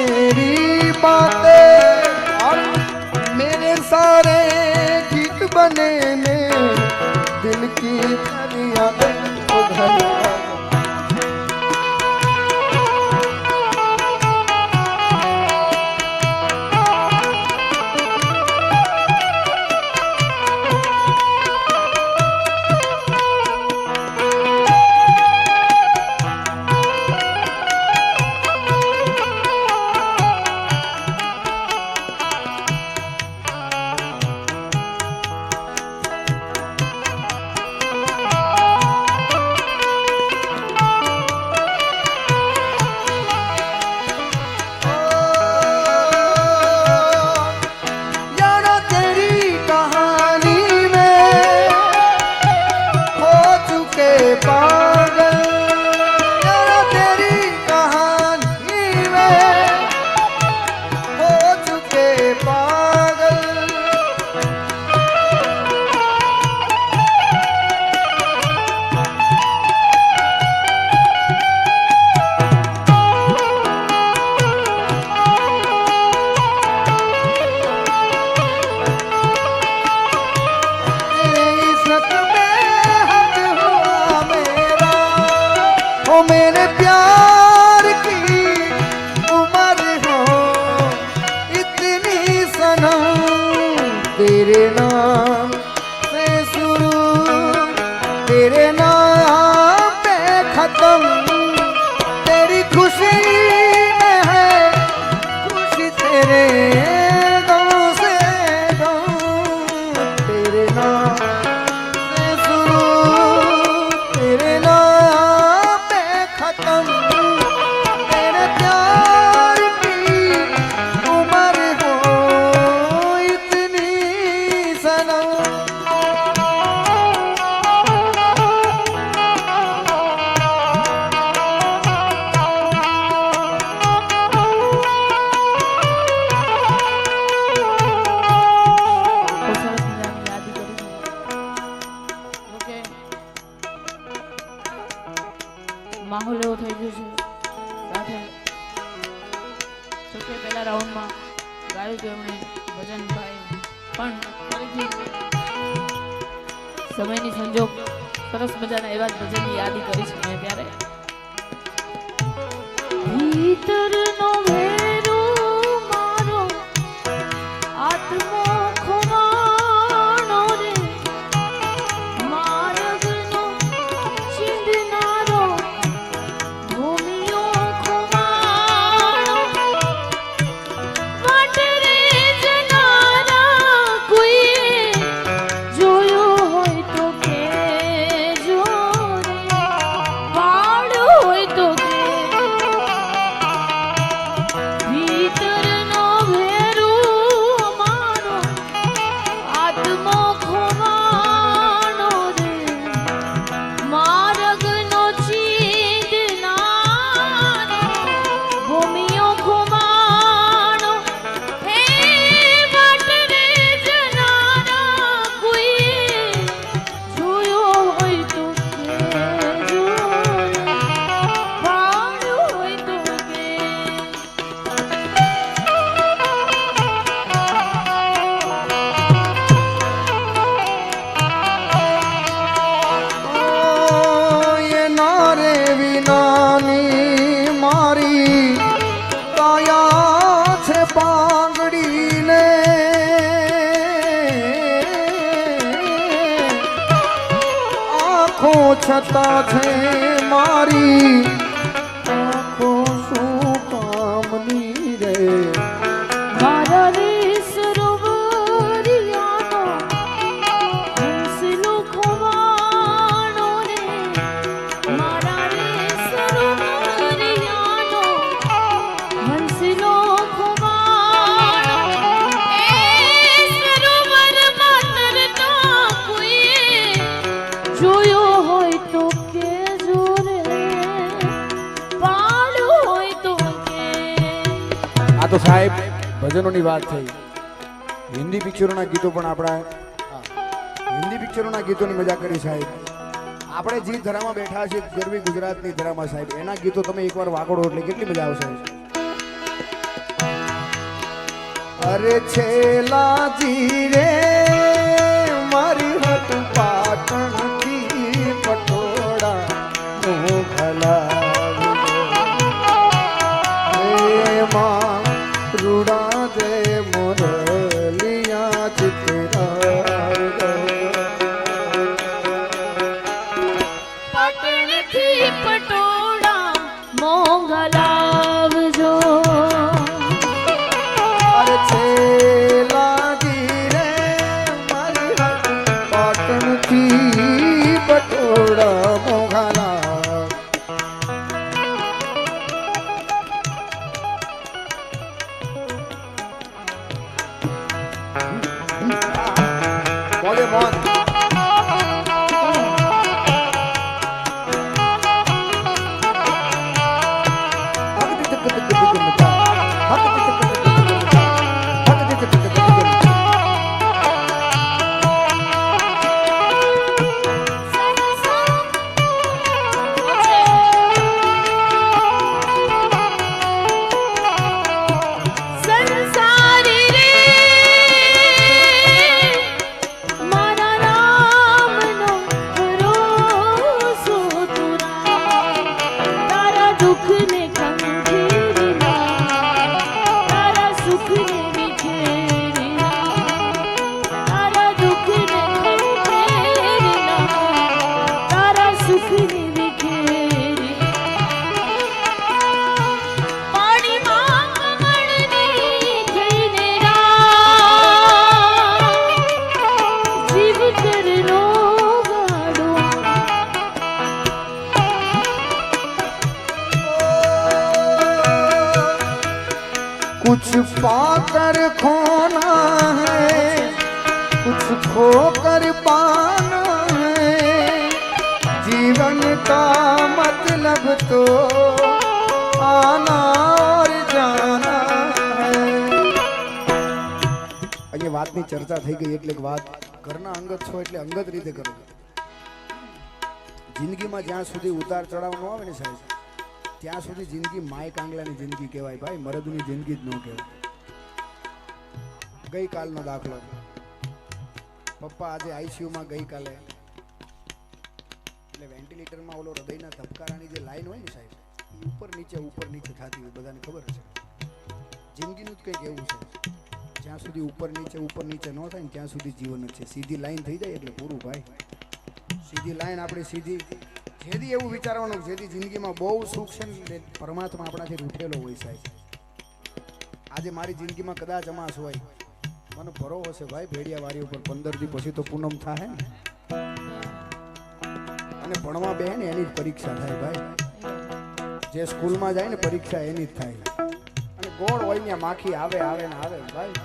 तेरी बातें और मेरे सारे गीत बने में दिल की फरियादें उधर मेरे प्यार की उम्र हो इतनी सनम तेरे नाम से शुरू तेरे नाम पे खत्म तेरी खुशी में है खुशी तेरे गम से गम तेरे नाम से शुरू तेरे नाम खत्म तेरे प्यार की उम्र हो इतनी सनम માહોલ એવો થઈ ગયો છે સાથે સૌથી પહેલા રાઉન્ડમાં ગાયું હતું એમણે ભજનભાઈ પણ ફરીથી સમયની સંજોગ સરસ મજાના એવા જ ભજનની યાદી કરી છે મેં ત્યારે ભીતરનો ભેરો મારો આત્મો ખોવાણો રે માર્ગનો ચીંધનારો છતા છે મારી આંખો શું કામની રે મારા રે સરોવરિયાનો હંસલો ખોવાણો રે મારા રે સરોવરિયાનો હંસલો ખોવાણો એ સરોવરમાં તરતા કોઈએ જોયો હોય તો કેજો રે પાડું હોય તો કે આ તો સાહેબ ભજનોની વાત થઈ હિન્દી પિક્ચરોના ગીતો પણ આપણા હિન્દી પિક્ચરોના ગીતોની મજા કરી સાહેબ આપણે જે ધરામાં બેઠા છીએ ગરવી ગુજરાતની ધરામાં સાહેબ એના ગીતો તમે એકવાર વાગોડો એટલે કેટલી મજા આવશે અરે છેલાજી રે મારી હટ પાટણથી પટોળા મોઘલા રૂડા દે મોરલિયા પાટણથી પટોળા મોંઘા લાવજો. અરે છેલાજી રે મારી હટ પાટણથી પટોળા મોઘલા બોલે મોન સંસારી રે મારા રામનો ભરોસો તુરા. તારા દુઃખને ખંખેરના, તારા સુખને વિખેરના, તારા દુઃખને ખંખેરના, તારા સુખને વિખેરના. પાણીમાં કમળની થઈને રામ, જીવ કરનો ગાડો. कुछ पाकर खोना है कुछ खोकर पाना है जीवन का मतलब तो आना और जाना है. અહીંયા વાતની ચર્ચા થઈ ગઈ એટલે વાત ઘરના અંગત છો એટલે અંગત રીતે કરો. જિંદગીમાં જ્યાં સુધી ઉતાર ચડાવ ન આવે ને સાહેબ ત્યાં સુધી જિંદગી માય કાંગલાની જિંદગી કહેવાય ભાઈ, મરદની જિંદગી જ ન કહેવાય. ગઈકાલનો દાખલો, પપ્પા આજે આઈસીયુમાં ગઈકાલે એટલે વેન્ટિલેટરમાં ઓલો હૃદયના ધબકારાની જે લાઈન હોય ને સાહેબ એ ઉપર નીચે થતી હોય, બધાને ખબર છે. જિંદગીનું જ કંઈક એવું છે, જ્યાં સુધી ઉપર નીચે ન થાય ને ત્યાં સુધી જીવન જ છે. સીધી લાઈન થઈ જાય એટલે પૂરું ભાઈ. સીધી લાઈન આપણી સીધી જેથી એવું વિચારવાનું જેથી જિંદગીમાં બહુ સુખ છે ને પરમાત્મા આપણાથી રૂઠેલો હોય સાહેબ. આજે મારી જિંદગીમાં કદાચ અમાસ હોય, મને ભરોસો હશે ભાઈ ભેડિયા વારી ઉપર 15 દી પછી તો પૂનમ થાય ને અને ભણવા બે ને એની જ પરીક્ષા થાય ભાઈ. જે સ્કૂલમાં જાય ને પરીક્ષા એની જ થાય અને ગોળ હોય ને માખી આવે ને આવે ભાઈ.